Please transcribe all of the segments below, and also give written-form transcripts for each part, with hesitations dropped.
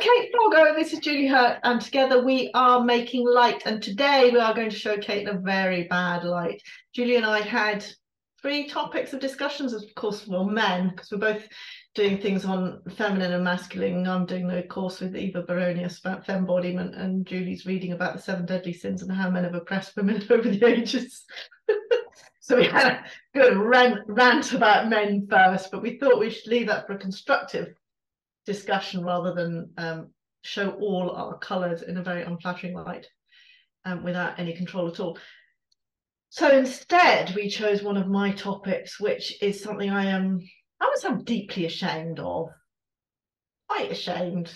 Kate Foggo, this is Julie Hurt, and together we are making light. And today we are going to show Kate in a very bad light. Julie and I had 3 topics of discussions, of course, for men, because we're both doing things on feminine and masculine. I'm doing the course with Eva Baronius about fembodiment, and Julie's reading about the 7 deadly sins and how men have oppressed women over the ages. So we had a good rant about men first, but we thought we should leave that for a constructive discussion rather than show all our colours in a very unflattering light without any control at all. So instead we chose one of my topics, which is something I would say I'm deeply ashamed of. Quite ashamed.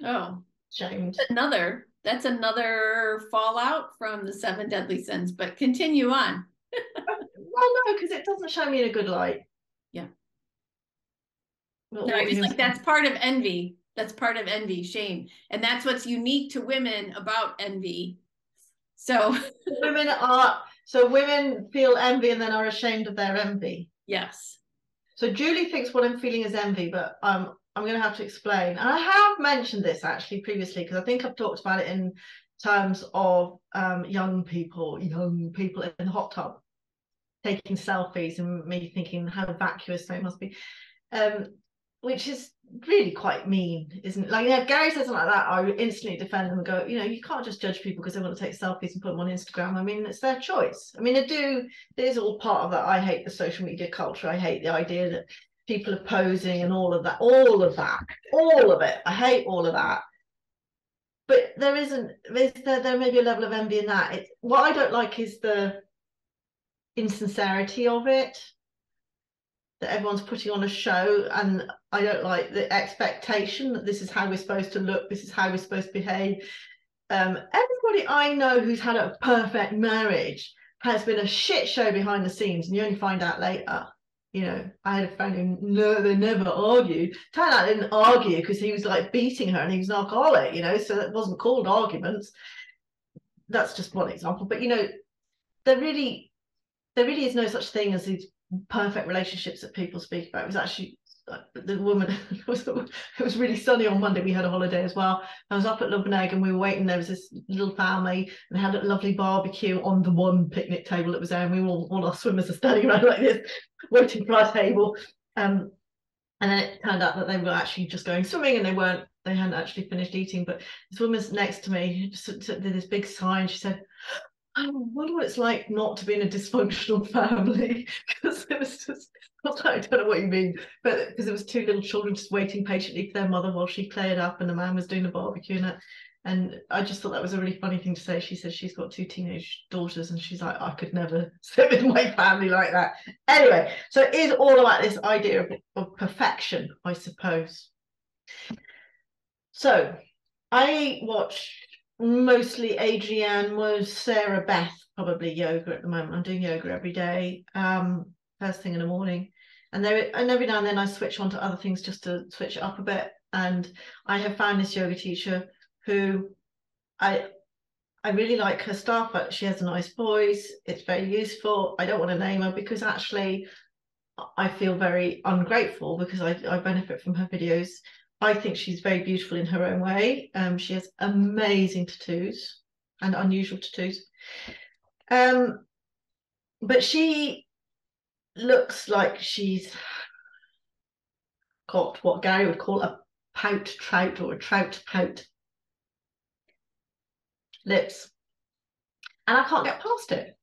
Oh, ashamed. That's another fallout from the 7 deadly sins, but continue on. Well, no, because it doesn't show me in a good light. Yeah. No, I was like, that's part of envy. That's part of envy, shame. And that's what's unique to women about envy. So women feel envy and then are ashamed of their envy. Yes. So Julie thinks what I'm feeling is envy, but I'm going to have to explain. And I have mentioned this actually previously, because I think I've talked about it in terms of young people in the hot tub taking selfies, and me thinking how vacuous they must be. Which is really quite mean, isn't it? Like, if Gary says something like that, I would instantly defend them and go, you can't just judge people because they want to take selfies and put them on Instagram. I mean, it's their choice. I mean, there's all part of that. I hate the social media culture. I hate the idea that people are posing and all of it. I hate all of that. But there may be a level of envy in that. What I don't like is the insincerity of it, that everyone's putting on a show, and I don't like the expectation that this is how we're supposed to look, this is how we're supposed to behave. Everybody I know who's had a perfect marriage has been a shit show behind the scenes, and you only find out later. I had a friend who they never argued. Turned out they didn't argue because he was like beating her and he was an alcoholic, so that wasn't called arguments. That's just one example. But there really is no such thing as these perfect relationships that people speak about. It was actually the woman, it was really sunny on Monday. We had a holiday as well. I was up at Loehnen and we were waiting. There was this little family and they had a lovely barbecue on the one picnic table that was there, and we were all our swimmers are standing around like this waiting for our table, and then it turned out that they were actually just going swimming, and they hadn't actually finished eating. But this woman's next to me just did this big sigh, and she said, I wonder what it's like not to be in a dysfunctional family, because it was just, I don't know what you mean, but because it was 2 little children just waiting patiently for their mother while she cleared up and the man was doing the barbecue and I just thought that was a really funny thing to say. She says she's got 2 teenage daughters and she's like, I could never sit with my family like that. Anyway, so it is all about this idea of perfection, I suppose. So I watched mostly Adrienne, was Sarah Beth, probably yoga at the moment. I'm doing yoga every day, first thing in the morning, and every now and then I switch on to other things just to switch it up a bit. And I have found this yoga teacher who I really like her stuff, but she has a nice voice. It's very useful. I don't want to name her because actually I feel very ungrateful because I benefit from her videos. I think she's very beautiful in her own way. She has amazing tattoos and unusual tattoos. But she looks like she's got what Gary would call a pout trout or a trout pout lips. And I can't get past it.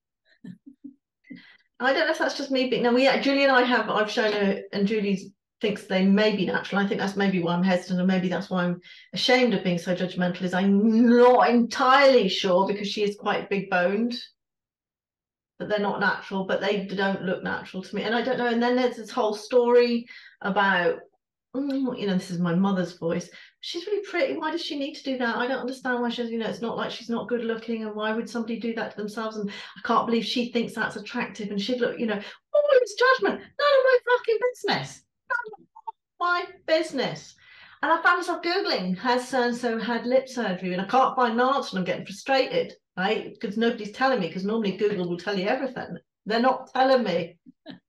I don't know if that's just me being... Now, Julie and I've shown her, and Julie thinks they may be natural. I think that's maybe why I'm hesitant, and maybe that's why I'm ashamed of being so judgmental, is I'm not entirely sure, because she is quite big boned, that they're not natural, but they don't look natural to me. And I don't know. And then there's this whole story about, this is my mother's voice. She's really pretty. Why does she need to do that? I don't understand why she's, it's not like she's not good looking, and why would somebody do that to themselves? And I can't believe she thinks that's attractive, and she'd look, all this judgment. None of my fucking business. My business. And I found myself Googling, has so-and-so had lip surgery? And I can't find an answer, and I'm getting frustrated, right? Because nobody's telling me, because normally Google will tell you everything. They're not telling me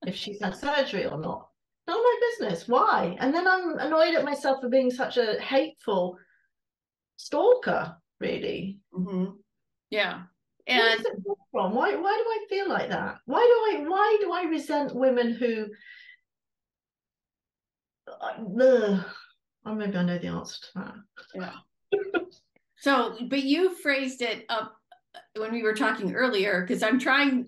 if she's had surgery or not. Not my business. Why? And then I'm annoyed at myself for being such a hateful stalker, really. Yeah. And where does it come from? Why do I feel like that? Why do I resent women who or maybe I know the answer to that. Yeah. So, but you phrased it up when we were talking earlier, because I'm trying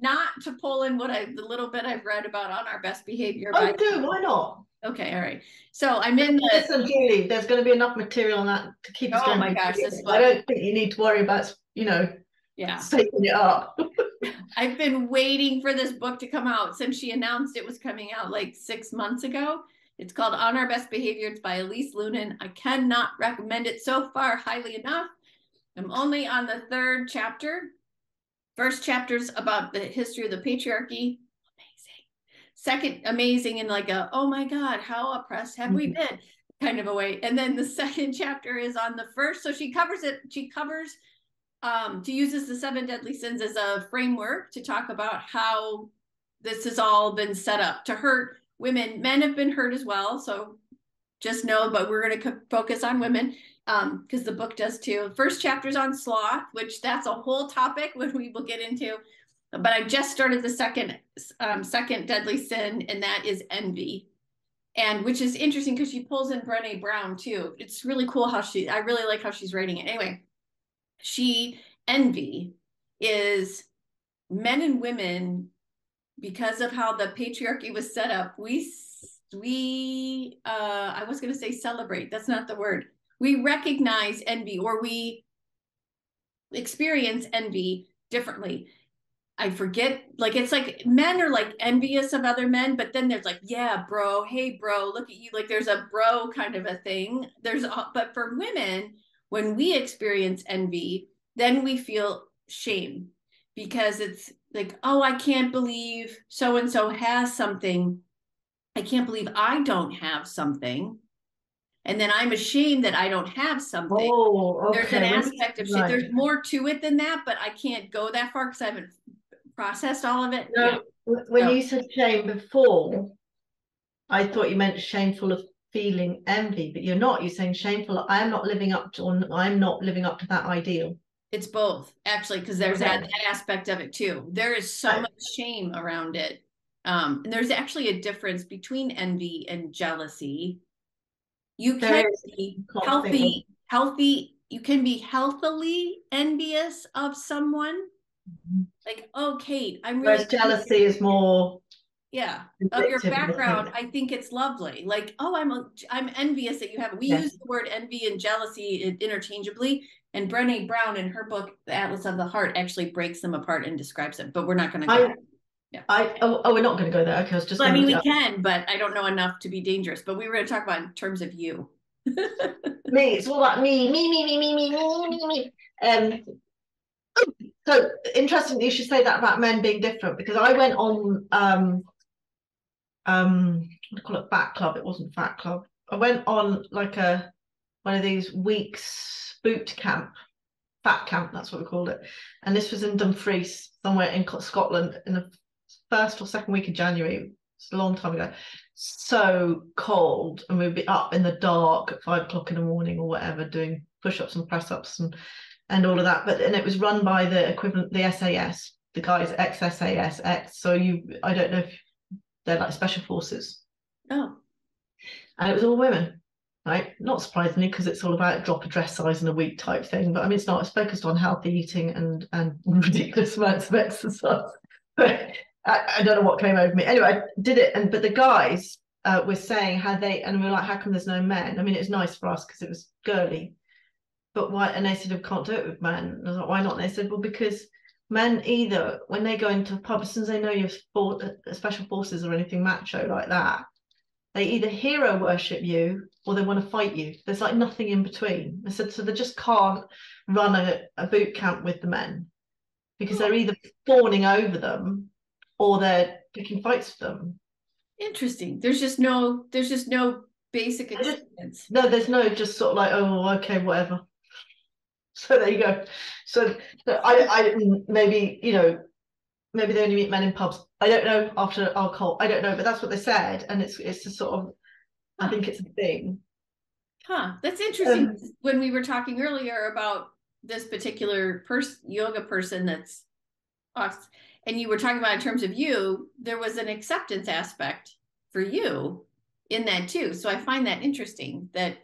not to pull in the little bit I've read about On Our Best Behavior. Oh, do, why not? Okay, all right. So I'm in the. Listen, Julie, there's going to be enough material on that to keep us going. Oh my gosh, I don't think you need to worry about, taking it up. I've been waiting for this book to come out since she announced it was coming out like 6 months ago. It's called On Our Best Behavior. It's by Elise Loehnen. I cannot recommend it so far highly enough. I'm only on the 3rd chapter. First chapter's about the history of the patriarchy. Amazing. Second, amazing in like a, oh my God, how oppressed have we been kind of a way. And then the second chapter is on the first. So she covers it. She uses the 7 deadly sins as a framework to talk about how this has all been set up to hurt women. Men have been hurt as well. So just know, but we're going to focus on women because the book does too. First chapter's on sloth, which that's a whole topic when we will get into. But I just started the second deadly sin, and that is envy. And which is interesting because she pulls in Brené Brown too. It's really cool I really like how she's writing it. Anyway, envy is men and women, because of how the patriarchy was set up. I was going to say celebrate. That's not the word. We recognize envy, or we experience envy differently. I forget, like, it's like men are like envious of other men, but then there's like, yeah, bro, hey, bro, look at you. Like there's a bro kind of a thing. But for women, when we experience envy, then we feel shame because it's like, oh, I can't believe so-and-so has something. I can't believe I don't have something. And then I'm ashamed that I don't have something. Oh, okay. There's an aspect of shit. There's more to it than that, but I can't go that far because I haven't processed all of it. No, when you said shame before, I thought you meant shameful of feeling envy, but you're not. You're saying shameful. I'm not living up to that ideal. It's both, actually, because there's that aspect of it too. There is so much shame around it. And there's actually a difference between envy and jealousy. You can be healthy. You can be healthily envious of someone. Like, oh, Kate, I'm really. Whereas jealousy is more. Yeah, of your background. I think it's lovely. Like, oh, I'm envious that you have it. We use the word envy and jealousy interchangeably. And Brené Brown, in her book, The Atlas of the Heart, actually breaks them apart and describes them. But we're not going to go. We're not going to go there. Okay, I was just. Well, I mean, we can, but I don't know enough to be dangerous. But we were going to talk about in terms of you. Me. It's all about me. So interesting you should say that about men being different, because I went on what do you call it, Fat Club. It wasn't Fat Club. I went on like one of these weeks boot camp, fat camp, that's what we called it. And this was in Dumfries, somewhere in Scotland, in the 1st or 2nd week of January. It's a long time ago. So cold, and we'd be up in the dark at 5 o'clock in the morning or whatever, doing push-ups and press-ups and all of that. But and it was run by the equivalent, the SAS, the guys ex-SAS, so I don't know if they're like special forces. Oh. And it was all women, right? Not surprisingly, because it's all about drop a dress size in a week type thing. But I mean, it's not. It's focused on healthy eating and ridiculous amounts of exercise. But I don't know what came over me. Anyway, I did it, but the guys were saying and we were like, how come there's no men? I mean, it was nice for us because it was girly. But why? And they said, we can't do it with men. And I was like, why not? And they said, well, because men either, when they go into pubs, since they know you're special forces or anything macho like that, they either hero worship you or they want to fight you. There's like nothing in between. They said, so they just can't run a boot camp with the men, because they're either fawning over them or they're picking fights for them. Interesting. There's just no basic experience. There's no just sort of like, oh, okay, whatever. So there you go. So I maybe they only meet men in pubs. I don't know, after alcohol. I don't know, but that's what they said, and it's a sort of, I think it's a thing. That's interesting. When we were talking earlier about this particular yoga person that's, and you were talking about in terms of you, there was an acceptance aspect for you in that too. So I find that interesting that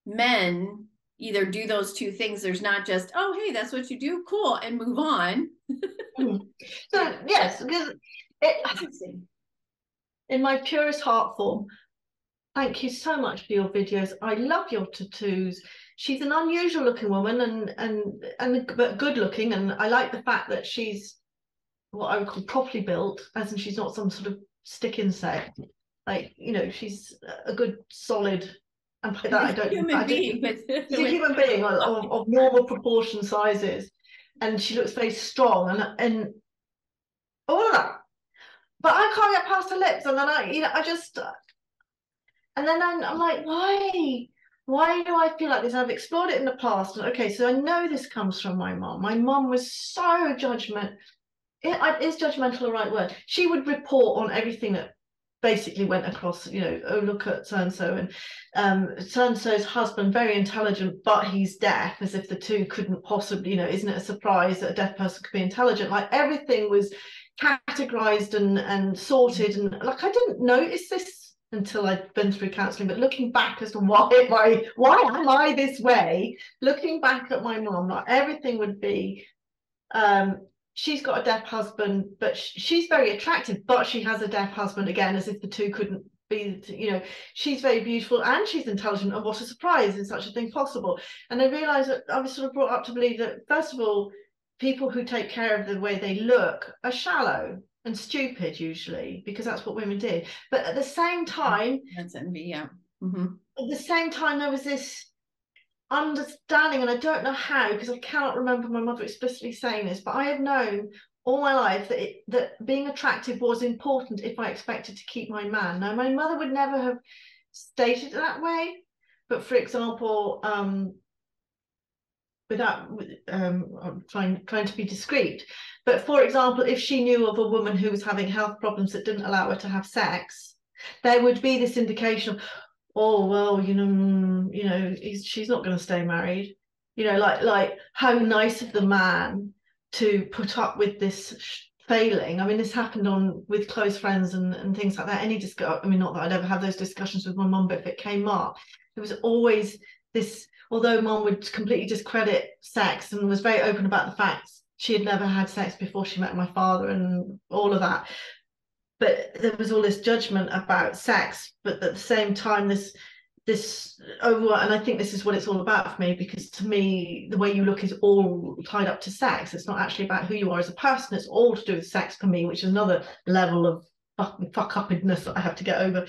men either do those two things. There's not just, oh, hey, that's what you do, cool, and move on. So yes, because in my purest heart form, thank you so much for your videos. I love your tattoos. She's an unusual looking woman but good looking, and I like the fact that she's what I would call properly built, as in she's not some sort of stick insect. Like, you know, she's a good solid, and by that I don't human being, but she's a human being of normal proportion sizes, and she looks very strong and all of that. But I can't get past her lips, and then I just, and then I'm like, why? Why do I feel like this? I've explored it in the past. Okay, so I know this comes from my mom. My mom was so judgmental. Is judgmental the right word? She would report on everything that basically went across, you know, oh, look at so-and-so, and so-and-so's husband, very intelligent, but he's deaf, as if the two couldn't possibly, you know, isn't it a surprise that a deaf person could be intelligent? Like, everything was categorized and sorted, and like, I didn't notice this until I'd been through counselling, but looking back as to why am I this way, looking back at my mom, like, everything would be she's got a deaf husband, but she's very attractive, but she has a deaf husband, again, as if the two couldn't be, you know, she's very beautiful and she's intelligent, and what a surprise, is such a thing possible? And I realized that I was sort of brought up to believe that, first of all, people who take care of the way they look are shallow and stupid usually, because that's what women did. But at the same time, that's envy, yeah. At the same time, there was this understanding, and I don't know how, because I cannot remember my mother explicitly saying this, but I have known all my life that being attractive was important if I expected to keep my man. Now, my mother would never have stated it that way, but for example, I'm trying to be discreet, but for example, if she knew of a woman who was having health problems that didn't allow her to have sex, there would be this indication of, oh, well, you know, she's not going to stay married, you know, like how nice of the man to put up with this failing. I mean, this happened with close friends and things like that. I mean, not that I'd ever have those discussions with my mum, but if it came up, there was always this, although mum would completely discredit sex and was very open about the fact she had never had sex before she met my father and all of that, but there was all this judgment about sex, but at the same time, this over, and I think this is what it's all about for me, because to me, the way you look is all tied up to sex. It's not actually about who you are as a person. It's all to do with sex for me, which is another level of fuck-uppedness that I have to get over.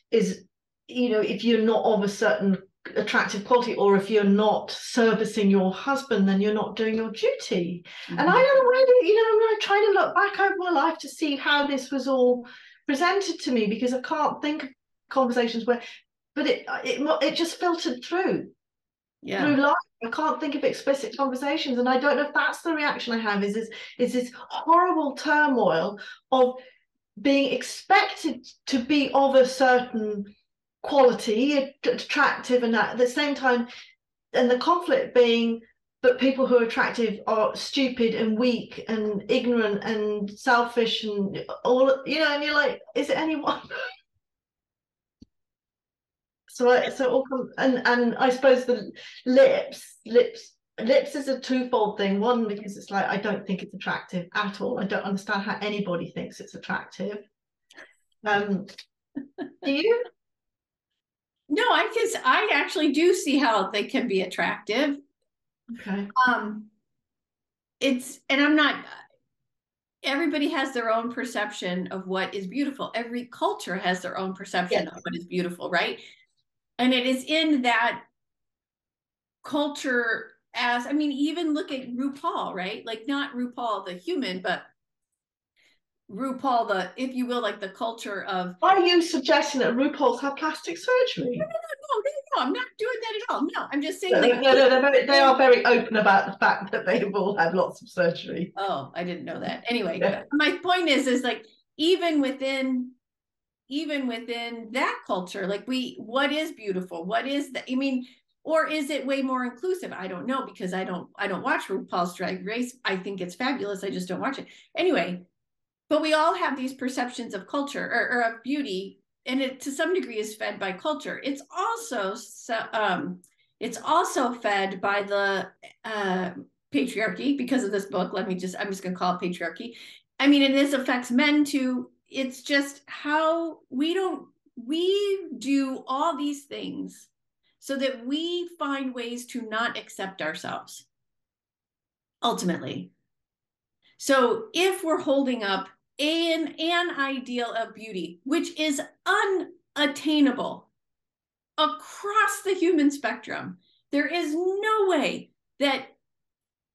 Is, you know, if you're not of a certain attractive quality, or if you're not servicing your husband, then you're not doing your duty. And I don't know whether, you know, I'm trying to look back over my life to see how this was all presented to me, because I can't think of conversations where, but it just filtered through life. I can't think of explicit conversations, and I don't know if that's the reaction I have, is this horrible turmoil of being expected to be of a certain quality, attractive, and at the same time, and the conflict being that people who are attractive are stupid and weak and ignorant and selfish and all, you know, and you're like, is it anyone? So I suppose the lips is a twofold thing. One, because it's like, I don't think it's attractive at all. I don't understand how anybody thinks it's attractive. Do you? No, I actually do see how they can be attractive. Okay. And I'm not, everybody has their own perception of what is beautiful. Every culture has their own perception of what is beautiful, right? And it is in that culture, as, I mean, even look at RuPaul, right? Like, not RuPaul the human, but RuPaul, the, if you will, like the culture of. Are you suggesting that RuPaul's had plastic surgery? No, I'm not doing that at all. No, I'm just saying. They are very open about the fact that they've all had lots of surgery. Oh, I didn't know that. Anyway, my point is like, even within even within that culture, like what is beautiful? What is that? I mean, or is it way more inclusive? I don't know, because I don't watch RuPaul's Drag Race. I think it's fabulous. I just don't watch it. Anyway, but we all have these perceptions of culture or of beauty, and it to some degree is fed by culture. It's also fed by the patriarchy because of this book. I'm just going to call it patriarchy. I mean, and this affects men too. It's just how we do all these things so that we find ways to not accept ourselves ultimately. So if we're holding up an ideal of beauty, which is unattainable across the human spectrum, there is no way that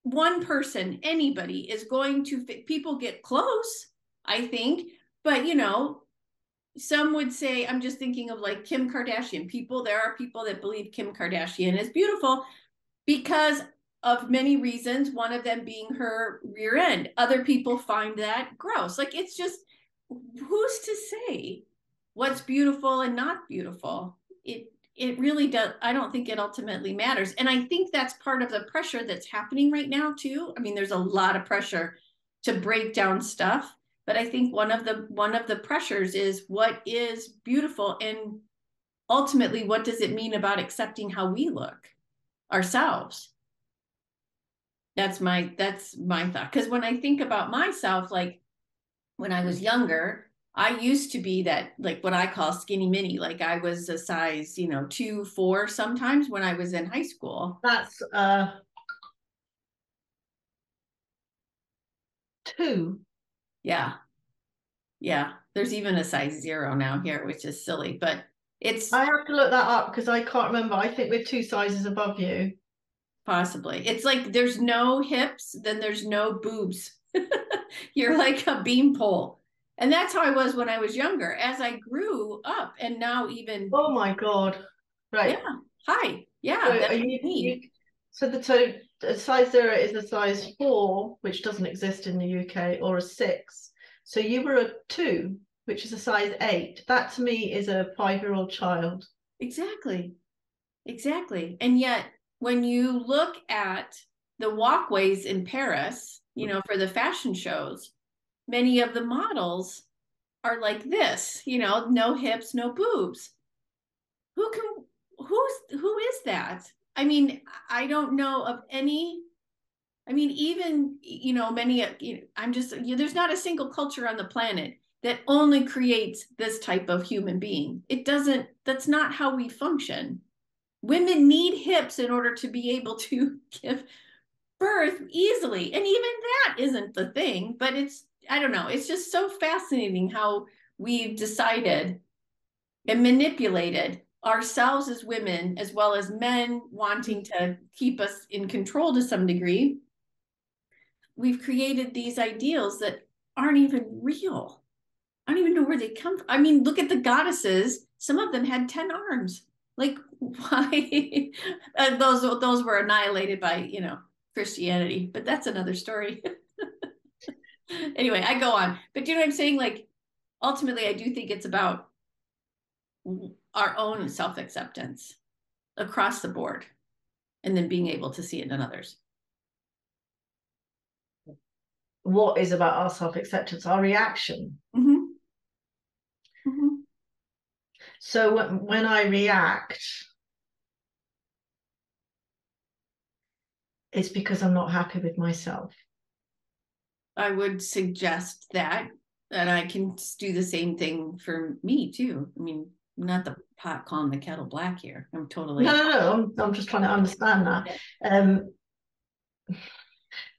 one person, anybody, is going to fit. People get close, I think, but some would say, I'm just thinking of like Kim Kardashian. There are people that believe Kim Kardashian is beautiful because of many reasons, one of them being her rear end. Other people find that gross. Like, it's just, who's to say what's beautiful and not beautiful? It really does. I don't think it ultimately matters. And I think that's part of the pressure that's happening right now too. I mean, there's a lot of pressure to break down stuff, but I think one of the pressures is what is beautiful, and ultimately, what does it mean about accepting how we look ourselves? That's my thought. Because when I think about myself, like when I was younger, I used to be that, like what I call skinny mini. Like I was a size, 2, 4 sometimes when I was in high school. That's 2. Yeah. Yeah. There's even a size 0 now here, which is silly, but I have to look that up because I can't remember. I think we're 2 sizes above you. Possibly. It's like there's no hips, then there's no boobs. You're like a beanpole. And that's how I was when I was younger. As I grew up, and now even. Oh my God. Right. Yeah. Hi. Yeah, So that's me. so a size 0 is a size 4, which doesn't exist in the UK, or a 6. So you were a 2, which is a size 8. That to me is a 5-year-old child. Exactly. Exactly. And yet, when you look at the walkways in Paris, for the fashion shows, many of the models are like this, no hips, no boobs. Who is that? I mean, I don't know of any. I mean, even, many, there's not a single culture on the planet that only creates this type of human being. That's not how we function. Women need hips in order to be able to give birth easily. And even that isn't the thing, but I don't know, it's just so fascinating how we've decided and manipulated ourselves as women, as well as men wanting to keep us in control to some degree. We've created these ideals that aren't even real. I don't even know where they come from. I mean, look at the goddesses. Some of them had 10 arms. Like, why? Those were annihilated by, Christianity, but that's another story. Anyway, I go on. But do you know what I'm saying? Like, ultimately, I do think it's about our own self-acceptance across the board, and then being able to see it in others. What is about our self-acceptance? Our reaction. Mm-hmm. Mm-hmm. So when I react, it's because I'm not happy with myself. I would suggest that, and I can do the same thing for me too. I mean, not the pot calling the kettle black here. I'm totally. No. I'm just trying to understand that.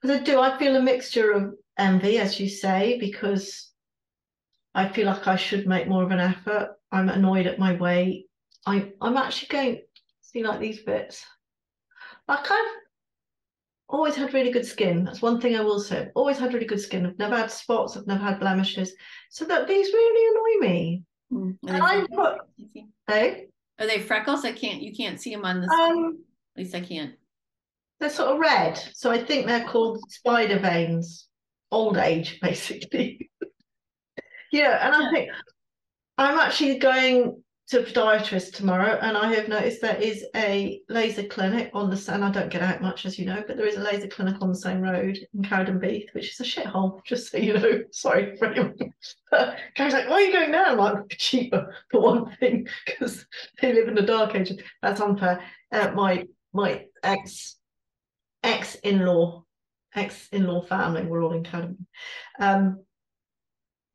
Because I feel a mixture of envy, as you say, because I feel like I should make more of an effort. I'm annoyed at my weight. I'm actually going, see, like these bits. Like I've always had really good skin. That's one thing I will say. I've always had really good skin. I've never had spots. I've never had blemishes. So that these really annoy me. Are they freckles? You can't see them on the screen. At least I can't. They're sort of red. So I think they're called spider veins. Old age, basically. And I think, I'm actually going to a podiatrist tomorrow, and I have noticed there is a laser clinic on the same. I don't get out much, as you know, but there is a laser clinic on the same road in Cowdenbeath, which is a shithole, just so you know. Sorry for anyone. Gary's like, why are you going there? I'm like, cheaper for one thing, because they live in the dark ages. That's unfair. My ex-in-law family were all in Cowdenbeath.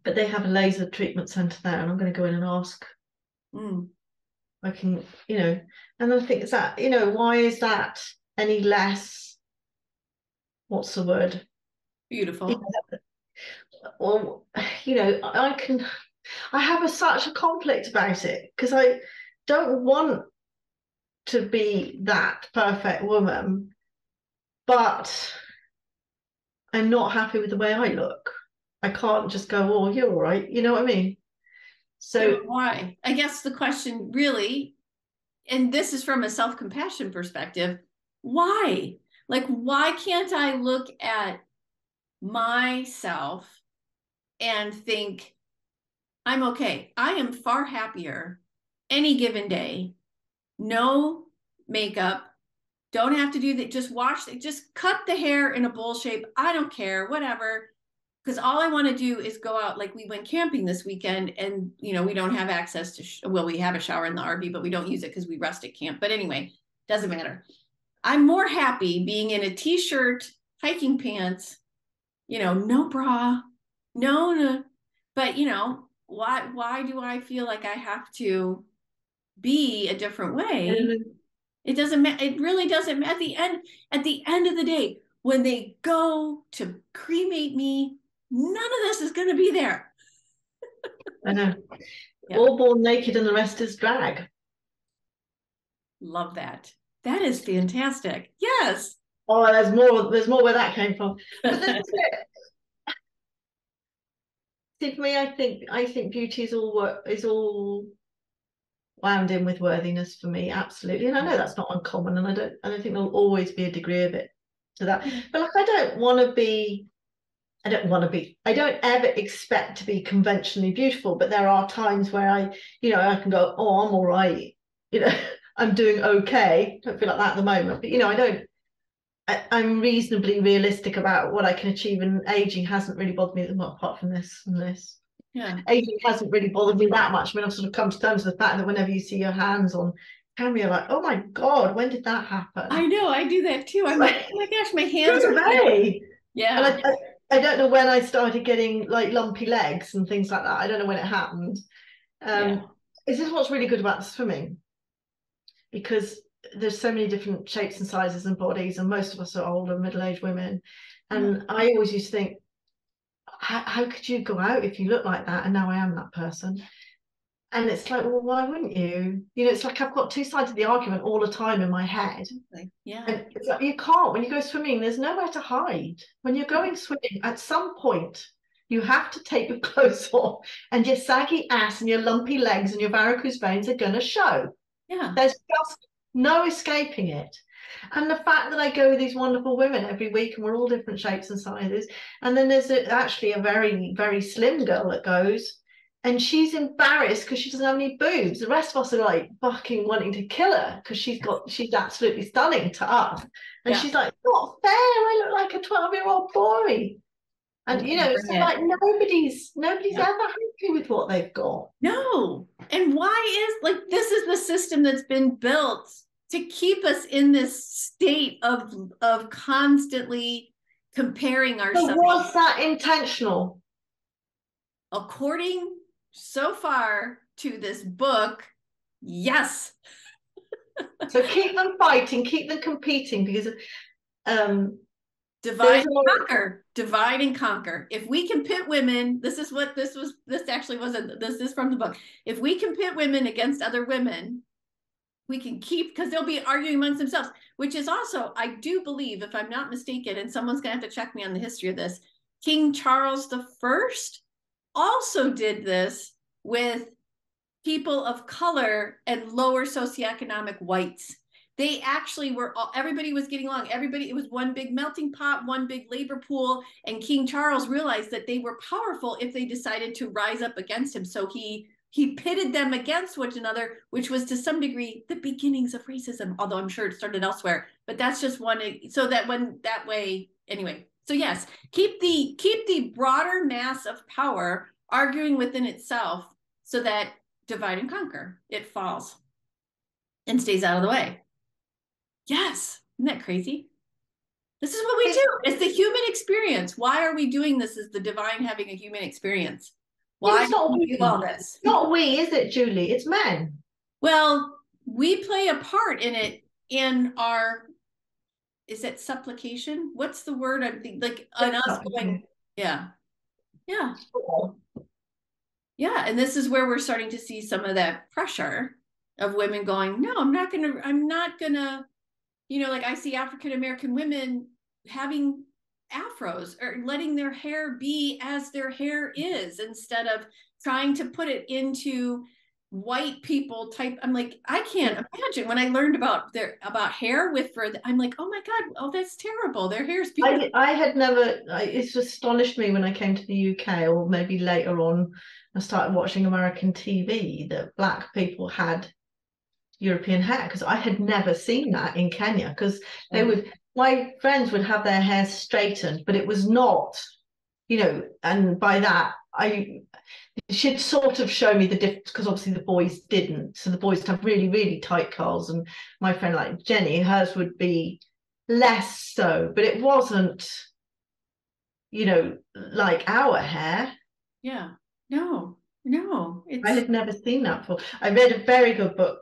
But they have a laser treatment centre there, and I'm going to go in and ask. I can, and I think, is that, why is that any less, what's the word? Beautiful. Well, I have such a conflict about it, because I don't want to be that perfect woman, but I'm not happy with the way I look. I can't just go, oh, you're all right. You know what I mean? So yeah, why? I guess the question really, and this is from a self-compassion perspective, why? Like, why can't I look at myself and think, I'm okay. I am far happier any given day. No makeup. Don't have to do that. Just wash it. Just cut the hair in a bowl shape. I don't care. Whatever. Because all I want to do is go out. Like we went camping this weekend, and we don't have access to. Well, we have a shower in the RV, but we don't use it because we rest at camp. But anyway, doesn't matter. I'm more happy being in a t-shirt, hiking pants, no bra, no. But why do I feel like I have to be a different way? It doesn't matter. It really doesn't matter. At the end of the day, when they go to cremate me, none of this is going to be there. I know. Yeah. All born naked and the rest is drag. Love that. That is fantastic. Yes. Oh, there's more where that came from. But this is it. See, for me, I think beauty is all wound in with worthiness for me, absolutely. And I know that's not uncommon, and I don't think there'll always be a degree of it to that. But like, I don't ever expect to be conventionally beautiful, but there are times where I can go, oh, I'm all right, I'm doing okay. Don't feel like that at the moment, but I'm reasonably realistic about what I can achieve, and aging hasn't really bothered me, well, apart from this and this. Yeah. Aging hasn't really bothered me that much. I mean, I've sort of come to terms with the fact that whenever you see your hands on camera, you're like, oh my God, when did that happen? I know, I do that too. I'm like, oh my gosh, my hands are big. Yeah. And I don't know when I started getting like lumpy legs and things like that. I don't know when it happened. This is what's really good about swimming, because there's so many different shapes and sizes and bodies, and most of us are older middle-aged women, and I always used to think, how could you go out if you look like that? And now I am that person. And it's like, well, why wouldn't you? It's like I've got two sides of the argument all the time in my head. Yeah. And it's like, you can't. When you go swimming, there's nowhere to hide. When you're going swimming, at some point you have to take your clothes off, and your saggy ass and your lumpy legs and your varicose veins are going to show. Yeah. There's just no escaping it. And the fact that I go with these wonderful women every week, and we're all different shapes and sizes, and then there's actually a very, very slim girl that goes, and she's embarrassed because she doesn't have any boobs. The rest of us are like fucking wanting to kill her because she's absolutely stunning to us. And she's like, not fair, I look like a 12-year-old boy. And so like nobody's ever happy with what they've got. No. And why is this is the system that's been built to keep us in this state of constantly comparing ourselves. So was that intentional? According so far to this book, yes. So keep them fighting, keep them competing, because divide and conquer. If we can pit women, this is from the book. If we can pit women against other women, we can keep, because they'll be arguing amongst themselves, which is also, I do believe, if I'm not mistaken, and someone's gonna have to check me on the history of this, King Charles I also did this with people of color and lower socioeconomic whites. They actually everybody was getting along. It was one big melting pot, one big labor pool. And King Charles realized that they were powerful if they decided to rise up against him. So he he pitted them against one another, which was to some degree the beginnings of racism, although I'm sure it started elsewhere. But that's just one, so that when that way, anyway. So yes, keep the broader mass of power arguing within itself so that divide and conquer, it falls and stays out of the way. Yes, isn't that crazy? This is what we do. It's the human experience. Why are we doing this as the divine having a human experience? Why do we do all this? Not we, is it, Julie? It's men. Well, we play a part in it in our, is it supplication? What's the word? I'm thinking, like on us going, yeah. Yeah. Yeah. And this is where we're starting to see some of that pressure of women going, no, I'm not gonna, you know, like I see African American women having afros or letting their hair be as their hair is instead of trying to put it into white people type. I'm like, I can't imagine. When I learned about hair with fur, I'm like, oh my God, oh, that's terrible. Their hair's beautiful. I had never, it's astonished me when I came to the UK, or maybe later on, I started watching American TV, that black people had European hair, because I had never seen that in Kenya, because my friends would have their hair straightened, but it was not, you know, and by that she'd sort of show me the difference, because obviously the boys didn't. So the boys have really, really tight curls, and my friend like Jenny, hers would be less so, but it wasn't, you know, like our hair. Yeah. No. I had never seen that before. I read a very good book,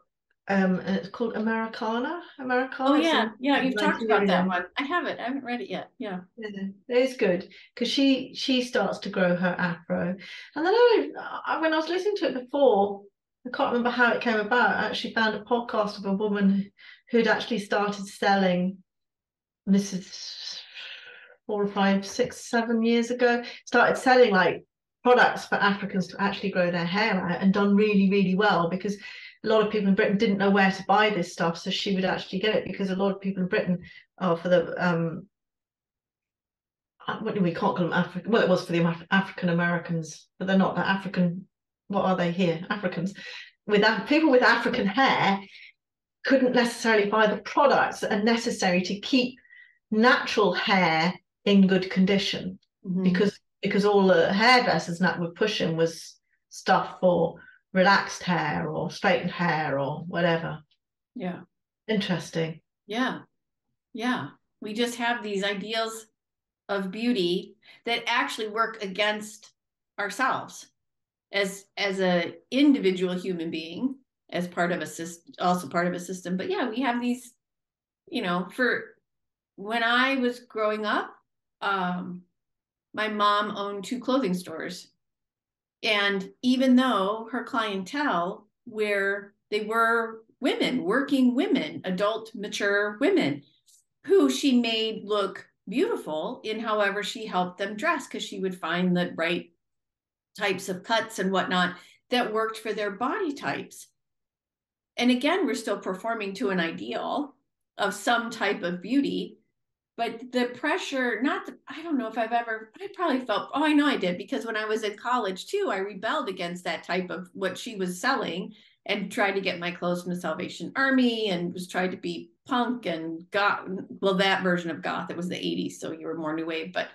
and it's called Americana. Oh yeah, you've talked about that one. I haven't read it yet. Yeah, it's good, because she starts to grow her afro, and then when I was listening to it before, I can't remember how it came about. I actually found a podcast of a woman who'd actually started selling. This is 4 or 5, 6, 7 years ago. Started selling like products for Africans to actually grow their hair out, and done really, really well, because a lot of people in Britain didn't know where to buy this stuff, so she would actually get it, because a lot of people in Britain are for the we can't call them African. Well, it was for the African Americans, but they're not. They're African. What are they here? Africans. People with African hair couldn't necessarily buy the products that are necessary to keep natural hair in good condition, because all the hairdressers that were pushing was stuff for relaxed hair or straightened hair or whatever. Yeah. Interesting. Yeah. We just have these ideals of beauty that actually work against ourselves as a individual human being, as part of a system, also part of a system. But yeah, we have these, you know, for when I was growing up, my mom owned 2 clothing stores. And even though her clientele, where they were women, working women, adult, mature women, who she made look beautiful in however she helped them dress, because she would find the right types of cuts and whatnot that worked for their body types. And again, we're still performing to an ideal of some type of beauty, but the pressure, I don't know if I probably felt, I know I did, because when I was in college too, I rebelled against that type of what she was selling, and tried to get my clothes from the Salvation Army, and was tried to be punk and goth. Well, that version of goth, it was the 80s, so you were more new wave, but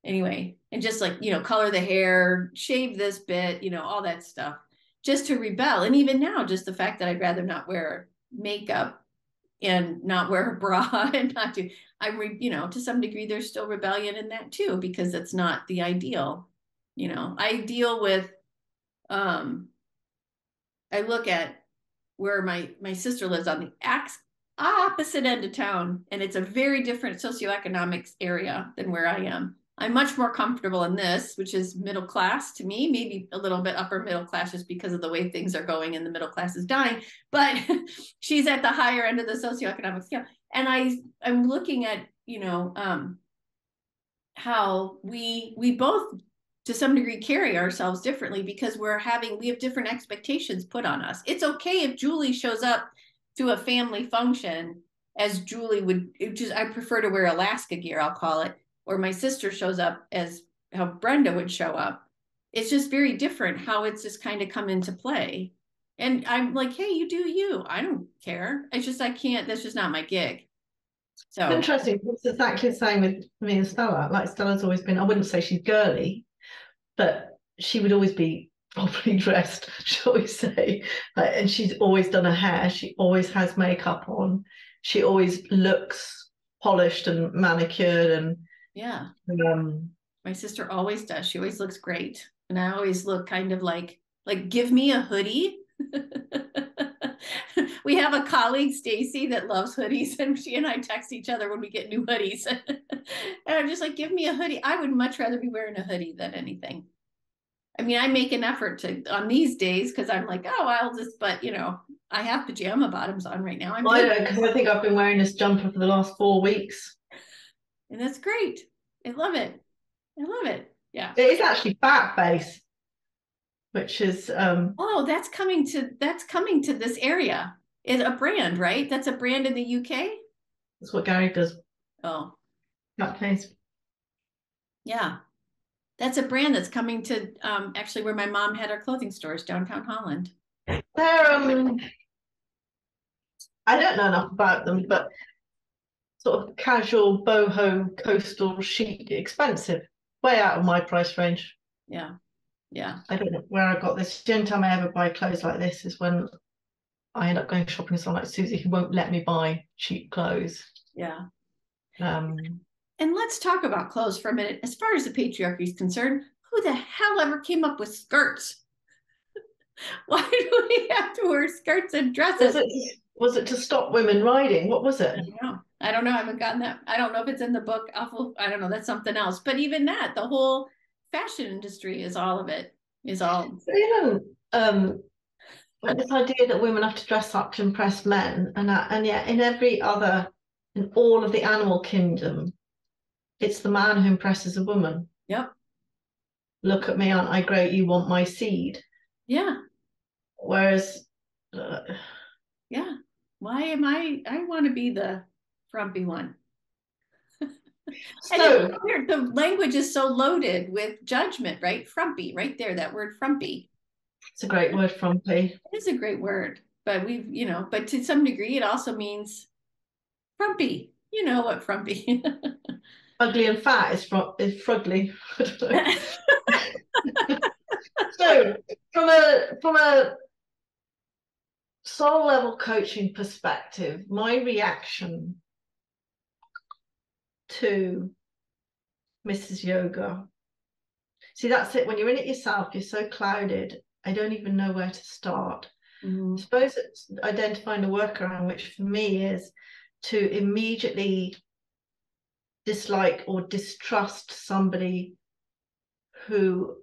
anyway, and just like, you know, color the hair, shave this bit, you know, all that stuff, just to rebel. And even now, just the fact that I'd rather not wear makeup and not wear a bra and not do, you know, to some degree, there's still rebellion in that too, because it's not the ideal. You know, I deal with, I look at where my sister lives on the opposite end of town, and it's a very different socioeconomic area than where I am. I'm much more comfortable in this, which is middle class to me, maybe a little bit upper middle class, just because of the way things are going and the middle class is dying. But she's at the higher end of the socioeconomic scale. And I'm looking at, you know, how we both to some degree carry ourselves differently, because we have different expectations put on us. It's okay if Julie shows up to a family function as Julie would, I prefer to wear Alaska gear, I'll call it, or my sister shows up as how Brenda would show up. it's just very different how it's just kind of come into play. And I'm like, hey, you do you. I don't care. It's just I can't. That's just not my gig. So Interesting. It's exactly the same with me and Stella. Like Stella's always been, I wouldn't say she's girly, but she would always be properly dressed, shall we say. And she's always done her hair. She always has makeup on. She always looks polished and manicured. And yeah, um, my sister always does. She always looks great. And I always look kind of like give me a hoodie. We have a colleague, Stacy, that loves hoodies, and she and I text each other when we get new hoodies. And I'm just like, give me a hoodie. I would much rather be wearing a hoodie than anything. I mean, I make an effort to on these days because I'm like, oh, I'll just, but you know, I have pajama bottoms on right now. I don't, because I think I've been wearing this jumper for the last 4 weeks. And that's great. I love it. I love it. Yeah. It is actually Fat Face, which is Oh, that's coming to this area. Is a brand, right? That's a brand in the UK. that's what Gary does. Oh, Fat Face. yeah. That's a brand that's coming to actually where my mom had her clothing stores, downtown Holland. They're I don't know enough about them, but sort of casual boho coastal chic, expensive, way out of my price range. Yeah. Yeah. I don't know where I got this. The only time I ever buy clothes like this is when I end up going shopping with someone like Susie who won't let me buy cheap clothes. Yeah. Um, And let's talk about clothes for a minute. As far as the patriarchy is concerned, who the hell ever came up with skirts? Why do we have to wear skirts and dresses? was it to stop women riding? What was it? I don't know. I don't know. I haven't gotten that. I don't know if it's in the book. I don't know. That's something else. But even that, the whole fashion industry is all of it. Is all. Even like this idea that women have to dress up to impress men, and yet in all of the animal kingdom, it's the man who impresses a woman. Yep. Look at me, aren't I great? You want my seed. Yeah. Whereas, yeah. Why am I want to be the frumpy one. so the language is so loaded with judgment, right? Frumpy, right there, that word frumpy. it's a great word, frumpy. It is a great word, but but to some degree, it also means frumpy. You know what frumpy? Ugly and fat is frugly. So from a soul level coaching perspective, my reaction to Mrs. Yoga. See, that's it. When you're in it yourself, you're so clouded. I don't even know where to start. Mm-hmm. I suppose it's identifying a workaround, which for me is to immediately dislike or distrust somebody who,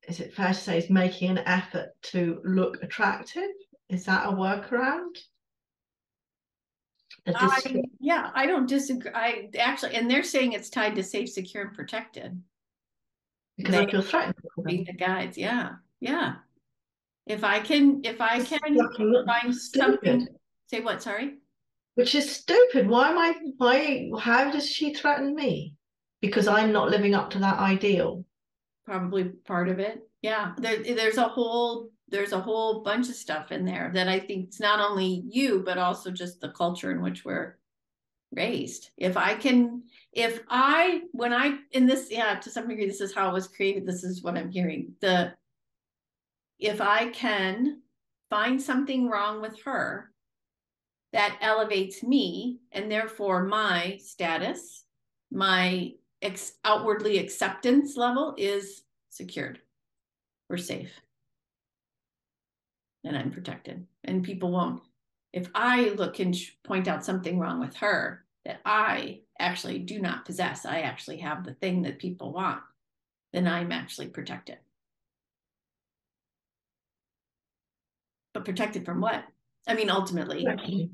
is it fair to say, is making an effort to look attractive? Is that a workaround? Yeah, I don't disagree. I actually, and they're saying it's tied to safe, secure, and protected. Because I feel threatened. Being the guides, yeah, yeah. If I can find something, say what? Sorry. Which is stupid. How does she threaten me? Because I'm not living up to that ideal. Probably part of it. Yeah. There's a whole bunch of stuff in there that I think it's not only you, but also just the culture in which we're raised. To some degree, this is how it was created. This is what I'm hearing. If I can find something wrong with her that elevates me and therefore my status, my outwardly acceptance level is secured. We're safe. And I'm protected. And people won't. If I look and point out something wrong with her that I actually do not possess, I actually have the thing that people want, then I'm actually protected. But protected from what? I mean, ultimately,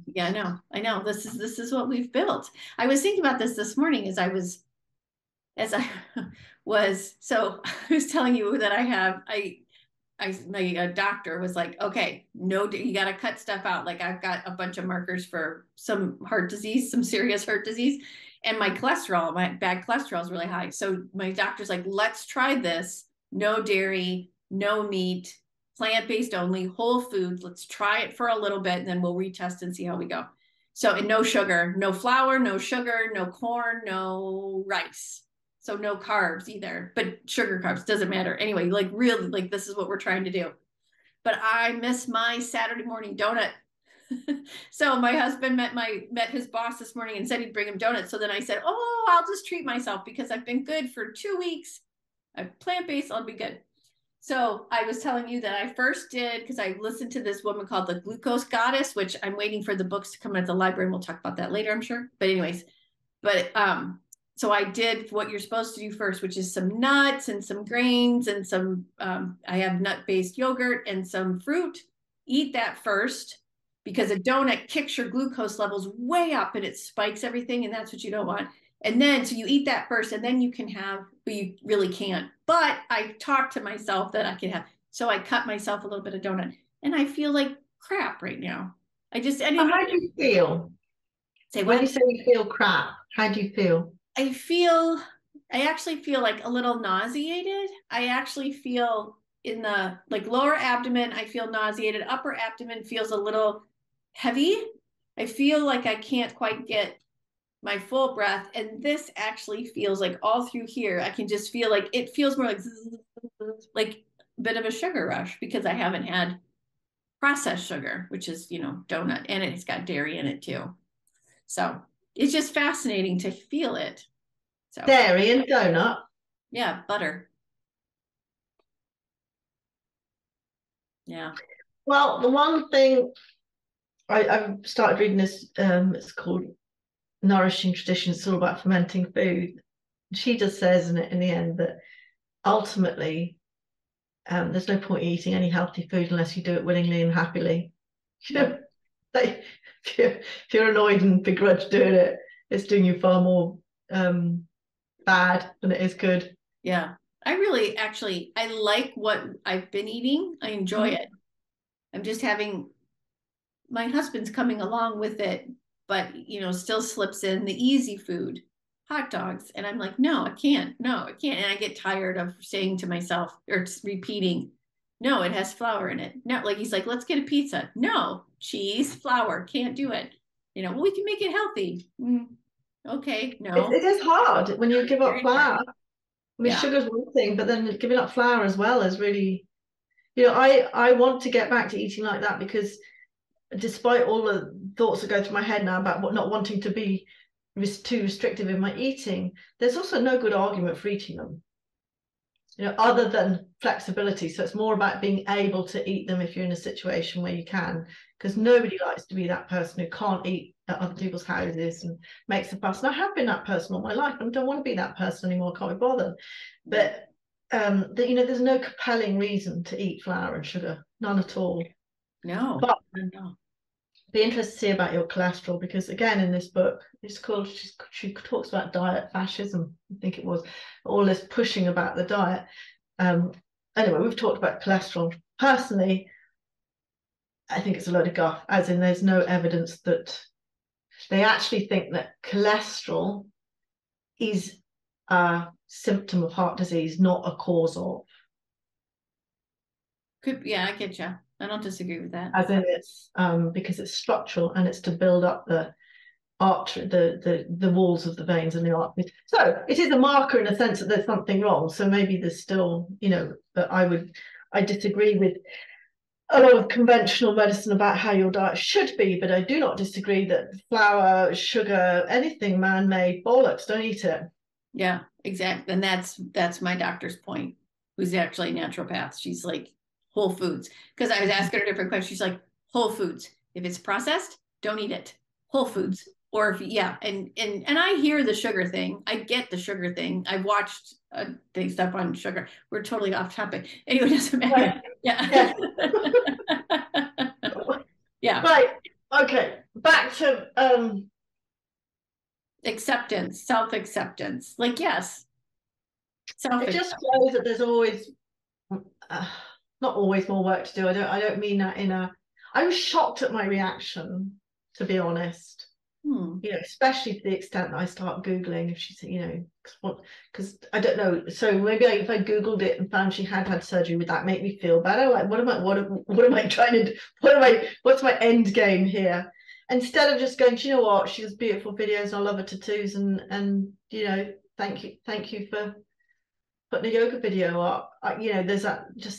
yeah, I know. This is what we've built. I was thinking about this morning as I was so I was telling you that my doctor was like, okay, no, you got to cut stuff out. Like I've got a bunch of markers for some heart disease, some serious heart disease, and my bad cholesterol is really high. So my doctor's like, let's try this. No dairy, no meat, plant-based only, whole foods. Let's try it for a little bit and then we'll retest and see how we go. So, and no sugar, no flour, no sugar, no corn, no rice. So no carbs either, but sugar carbs doesn't matter. Anyway, like really, like this is what we're trying to do. But I miss my Saturday morning donut. So my husband met his boss this morning and said he'd bring him donuts. So then I said, oh, I'll just treat myself because I've been good for 2 weeks. I'm plant-based, I'll be good. So I was telling you that I first did, because I listened to this woman called the Glucose Goddess, which I'm waiting for the books to come at the library, and we'll talk about that later, I'm sure. But anyways, so I did what you're supposed to do first, which is some nuts and some grains and some, I have nut-based yogurt and some fruit. Eat that first, because a donut kicks your glucose levels way up and it spikes everything, and that's what you don't want. And then, so you eat that first, and then you can have, but you really can't. But I talked to myself that I could have. So I cut myself a little bit of donut, and I feel like crap right now. I didn't. How do you feel? Say when what? you say you feel crap, how do you feel? I actually feel like a little nauseated. I actually feel in the like lower abdomen, I feel nauseated. Upper abdomen feels a little heavy. I feel like I can't quite get my full breath. And this actually feels like all through here, I can just feel like it feels more like a bit of a sugar rush, because I haven't had processed sugar, which is, donut, and it's got dairy in it too. So it's just fascinating to feel it. So Dairy and donut. yeah, butter. Yeah. Well, the one thing I've started reading this, it's called Nourishing Traditions. It's all about fermenting food. She just says in the end that ultimately, there's no point eating any healthy food unless you do it willingly and happily. Yeah. Like, if you're annoyed and begrudge doing it, it's doing you far more bad than it is good. Yeah. I like what I've been eating. I enjoy it. I'm just having, my husband's coming along with it, but still slips in the easy food, hot dogs. And I'm like, no, I can't. No, I can't. And I get tired of saying to myself or repeating, no, it has flour in it. No, like he's like, let's get a pizza. No, cheese, flour, can't do it. Well, we can make it healthy. Okay, no. It is hard when you give up Very hard. flour. I mean, Yeah. sugar's one thing, but then giving up flour as well is really, I want to get back to eating like that, because despite all the thoughts that go through my head now about not wanting to be too restrictive in my eating, there's also no good argument for eating them, other than flexibility. So it's more about being able to eat them if you're in a situation where you can, because nobody likes to be that person who can't eat at other people's houses and makes a fuss. And I have been that person all my life, and I don't want to be that person anymore. I can't be bothered. But there's no compelling reason to eat flour and sugar, none at all. No. But No. be interested to see about your cholesterol, because again in this book it's called, she talks about diet fascism, I think it was, all this pushing about the diet. Anyway, we've talked about cholesterol. Personally, I think it's a load of guff, as in there's no evidence that they actually think that cholesterol is a symptom of heart disease, not a cause of. Yeah, I get you. I don't disagree with that. As in it's because it's structural and it's to build up the artery, the walls of the veins and the arteries. So it is a marker in a sense that there's something wrong. So maybe there's still, but I disagree with a lot of conventional medicine about how your diet should be, but I do not disagree that flour, sugar, anything man-made, bollocks, don't eat it. Yeah, exactly. And that's my doctor's point, who's actually a naturopath. She's like, whole foods. Because I was asking her different questions. She's like, whole foods. If it's processed, don't eat it. Whole foods. Or if, yeah. And I hear the sugar thing. I get the sugar thing. I watched stuff on sugar. We're totally off topic. Anyway, it doesn't matter. Right. Yeah. Yeah. Right. Okay. Back to acceptance, self-acceptance. Like, yes. it just shows that there's always not always more work to do. I don't mean that in a, I was shocked at my reaction, to be honest. You know, especially to the extent that I start Googling if she's, you know, because I don't know. So maybe if I Googled it and found she had had surgery, would that make me feel better? Like, what am I trying to, what's my end game here? Instead of just going, do you know what? She does beautiful videos. I love her tattoos, and you know, thank you for putting a yoga video up. You know, there's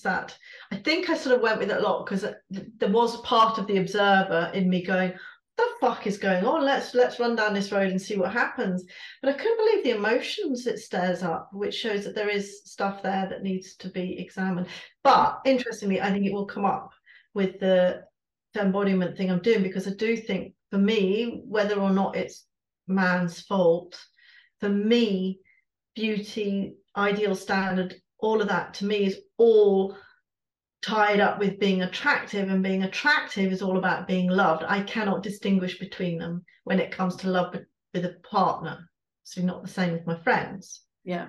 that. I think I sort of went with it a lot because there was part of the observer in me going, the fuck is going on? Let's run down this road and see what happens. But I couldn't believe the emotions it stirs up, which shows that there is stuff there that needs to be examined. But interestingly, I think it will come up with the embodiment thing I'm doing, because I do think, for me, whether or not it's man's fault, for me, beauty, ideal standard, all of that to me is all tied up with being attractive, and being attractive is all about being loved. I cannot distinguish between them when it comes to love with a partner. So not the same with my friends. Yeah.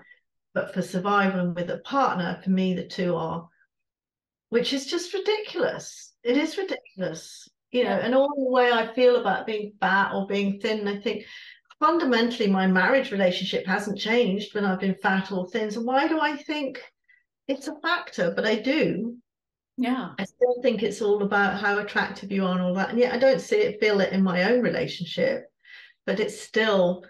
But for survival and with a partner, for me, the two are, which is just ridiculous. It is ridiculous, you know, and all the way I feel about being fat or being thin, I think fundamentally my marriage relationship hasn't changed when I've been fat or thin. So why do I think it's a factor? But I do. Yeah. I still think it's all about how attractive you are and all that. And yet I don't feel it in my own relationship, but it's still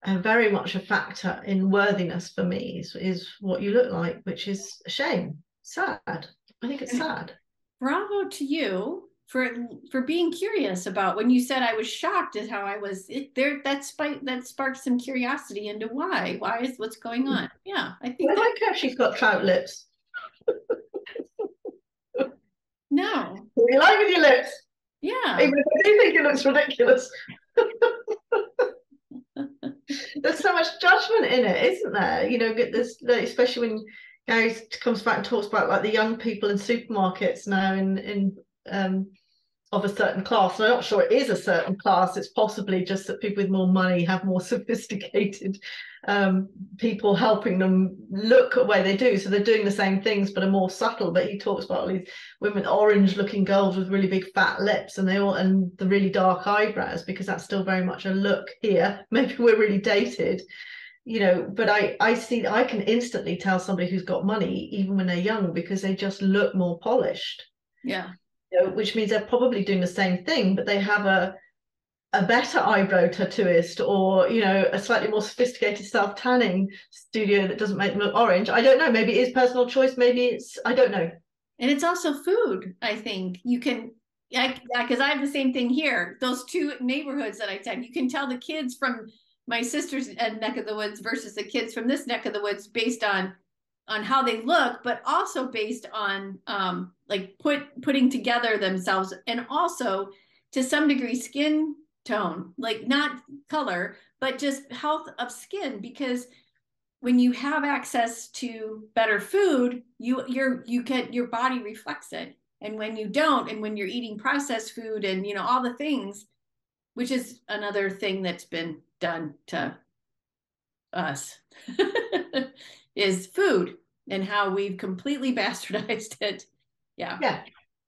very much a factor in worthiness for me, is what you look like, which is a shame. Sad. I think it's sad. Bravo to you for being curious about, when you said I was shocked at how I was there, that sparked some curiosity into why is what's going on. Yeah, I think I like how she's got trout lips. No. What do you like with your lips? Yeah. Even if I do think it looks ridiculous. There's so much judgment in it, isn't there? You know, there's, especially when Gary comes back and talks about like the young people in supermarkets now in of a certain class. And I'm not sure it is a certain class. It's possibly just that people with more money have more sophisticated people helping them look at where they do. So they're doing the same things, but are more subtle. But he talks about these women, orange-looking girls with really big fat lips, and the really dark eyebrows, because that's still very much a look here. Maybe we're really dated, you know. But I see, I can instantly tell somebody who's got money even when they're young, because they just look more polished. Yeah. You know, which means they're probably doing the same thing, but they have a better eyebrow tattooist, or, you know, a slightly more sophisticated self-tanning studio that doesn't make them look orange. I don't know. Maybe it is personal choice. Maybe it's, I don't know. And it's also food. I think you can, because I have the same thing here. Those two neighborhoods that I said, you can tell the kids from my sister's neck of the woods versus the kids from this neck of the woods based on how they look, but also based on like putting together themselves, and also to some degree skin tone, like not color, but just health of skin. Because when you have access to better food, your body reflects it. And when you don't, and when you're eating processed food and, you know, all the things, which is another thing that's been done to us, is food, and how we've completely bastardized it. Yeah,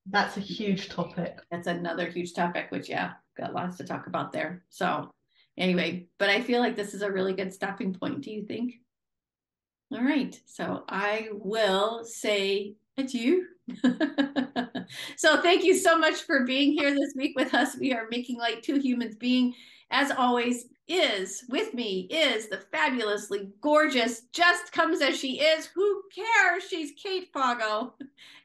that's a huge topic. That's another huge topic, which got lots to talk about there. So anyway, but I feel like this is a really good stopping point. Do you think? All right, so I will say adieu. So thank you so much for being here this week with us. We are Making Light Two Humans Being. As always, with me is the fabulously gorgeous, just comes as she is, who cares? She's Kate Foggo,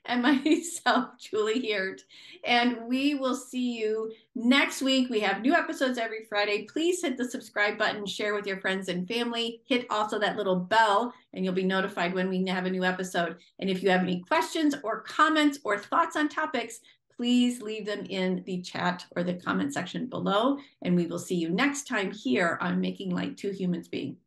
and myself, Julie Heert. And we will see you next week. We have new episodes every Friday. Please hit the subscribe button, share with your friends and family. Hit also that little bell, and you'll be notified when we have a new episode. And if you have any questions or comments or thoughts on topics, please leave them in the chat or the comment section below, and we will see you next time here on Making Light Two Humans Being.